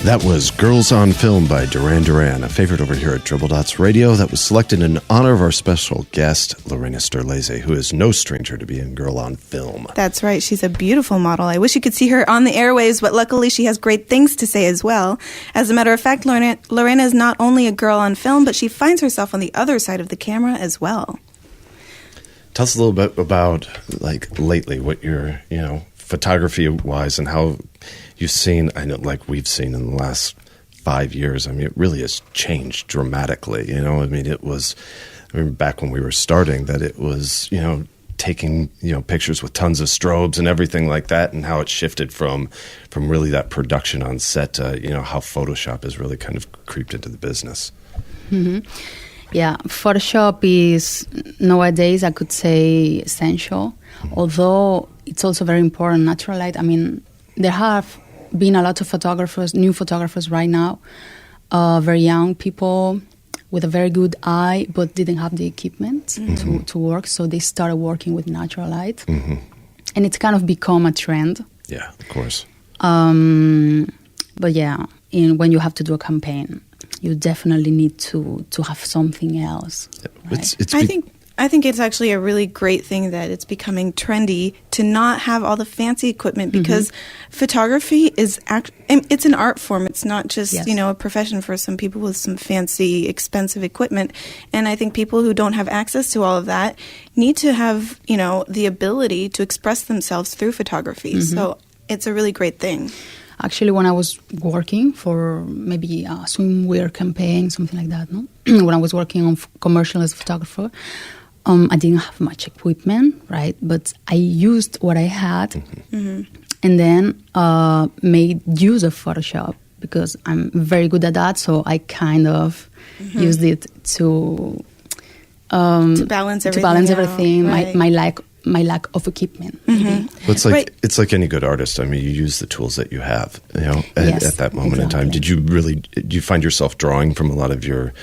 That was Girls on Film by Duran Duran, a favorite over here at Dribble Dots Radio that was selected in honor of our special guest, Lorena Sterlese, who is no stranger to being Girl on Film. That's right. She's a beautiful model. I wish you could see her on the airwaves, but luckily she has great things to say as well. As a matter of fact, Lorena is not only a girl on film, but she finds herself on the other side of the camera as well. Tell us a little bit about, like, lately, what you're, photography-wise and how you've seen, I know, like we've seen in the last 5 years, I mean, it really has changed dramatically, it was, back when we were starting, that it was, taking, pictures with tons of strobes and everything like that, and how it shifted from really that production on set to, how Photoshop has really kind of creeped into the business. Mm-hmm. Yeah, Photoshop is nowadays, I could say, essential, although it's also very important, natural light. I mean, there have been a lot of photographers, new photographers right now, very young people with a very good eye, but didn't have the equipment to work, so they started working with natural light. Mm-hmm. And it's kind of become a trend. Yeah, of course. But yeah, when you have to do a campaign, you definitely need to have something else. Right? I think it's actually a really great thing that it's becoming trendy to not have all the fancy equipment, because photography is it's an art form. It's not just a profession for some people with some fancy, expensive equipment. And I think people who don't have access to all of that need to have the ability to express themselves through photography. So it's a really great thing. Actually, when I was working for maybe a swimwear campaign, something like that, when I was working on commercial as a photographer, I didn't have much equipment, right? But I used what I had and then made use of Photoshop, because I'm very good at that. So I kind of used it to balance everything. Right. My lack of equipment. Well, it's like any good artist. I mean, you use the tools that you have, at that moment in time. Did you find yourself drawing from a lot of your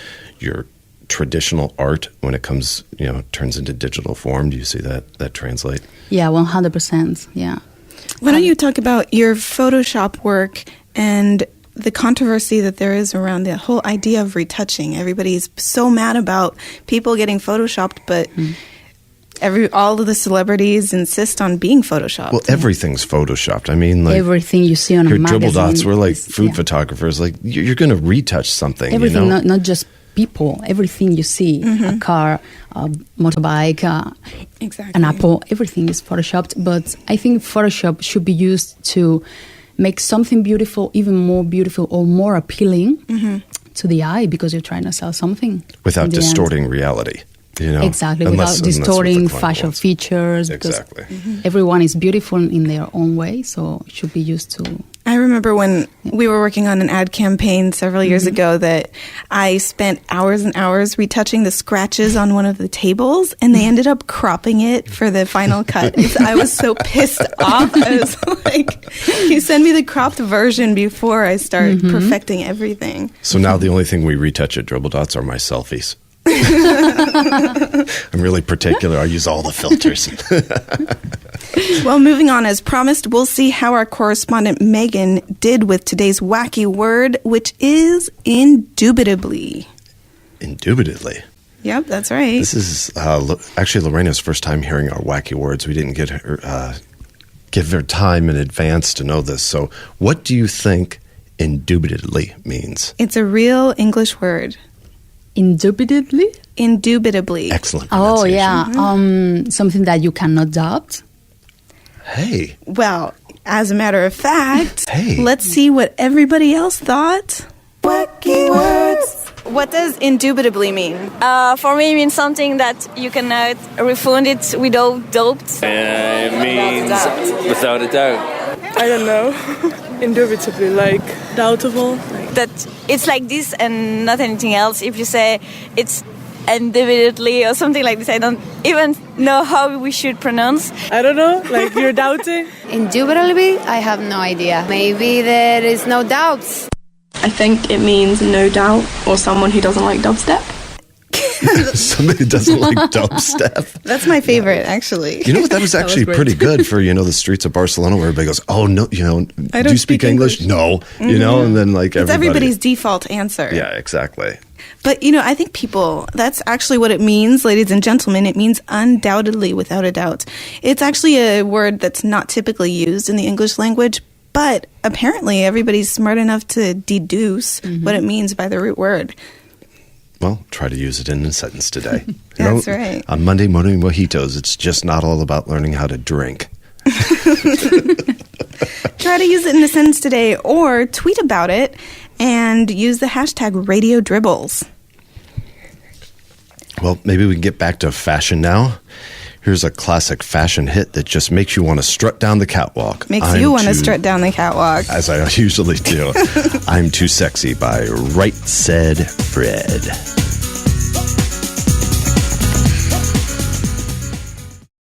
traditional art when it comes, turns into digital form? Do you see that translate? Yeah, 100%. Yeah. Why don't you talk about your Photoshop work and the controversy that there is around the whole idea of retouching? Everybody's so mad about people getting Photoshopped, but all of the celebrities insist on being Photoshopped. Well, everything's Photoshopped. I mean, like, everything you see on a magazine. Dribble Dots, we're like food photographers. Like, you're going to retouch something. Everything, not just people. Everything you see, a car, a motorbike, an apple, everything is Photoshopped. But I think Photoshop should be used to make something beautiful even more beautiful or more appealing to the eye, because you're trying to sell something. Without distorting reality. Exactly, without distorting facial features, because everyone is beautiful in their own way, so it should be used to. I remember when we were working on an ad campaign several years ago that I spent hours and hours retouching the scratches on one of the tables, and they ended up cropping it for the final cut. I was so pissed off. I was like, you send me the cropped version before I start perfecting everything. So now the only thing we retouch at Dribble Dots are my selfies. I'm really particular. I use all the filters. Well, moving on, as promised, we'll see how our correspondent Megan did with today's wacky word, which is indubitably. Indubitably? Yep, that's right. This is actually Lorena's first time hearing our wacky words. We didn't get her, give her time in advance to know this. So what do you think indubitably means? It's a real English word. Indubitably? Indubitably. Excellent. Oh, yeah. Something that you cannot doubt. Hey. Well, as a matter of fact, hey. Let's see what everybody else thought. Wacky words. What does indubitably mean? For me, it means something that you cannot refund it without doubt. It means without a doubt. I don't know. Indubitably, like doubtable. That it's like this and not anything else. If you say it's indubitably or something like this, I don't even know how we should pronounce. I don't know, like you're doubting? Indubitably, I have no idea. Maybe there is no doubts. I think it means no doubt, or someone who doesn't like dubstep. Somebody who doesn't like dubstep. That's my favorite, actually. You know what? That was actually great. pretty good for, the streets of Barcelona where everybody goes, oh, no, I do you speak English? No. And then like It's everybody. everybody's default answer. Yeah, exactly. But, I think that's actually what it means, ladies and gentlemen. It means undoubtedly, without a doubt. It's actually a word that's not typically used in the English language, but apparently everybody's smart enough to deduce what it means by the root word. Well, try to use it in a sentence today. That's right. On Monday Morning Mojitos, it's just not all about learning how to drink. Try to use it in a sentence today or tweet about it and use the hashtag Radio Dribbles. Well, maybe we can get back to fashion now. Here's a classic fashion hit that just makes you want to strut down the catwalk. Makes you want to strut down the catwalk. As I usually do. I'm Too Sexy by Right Said Fred.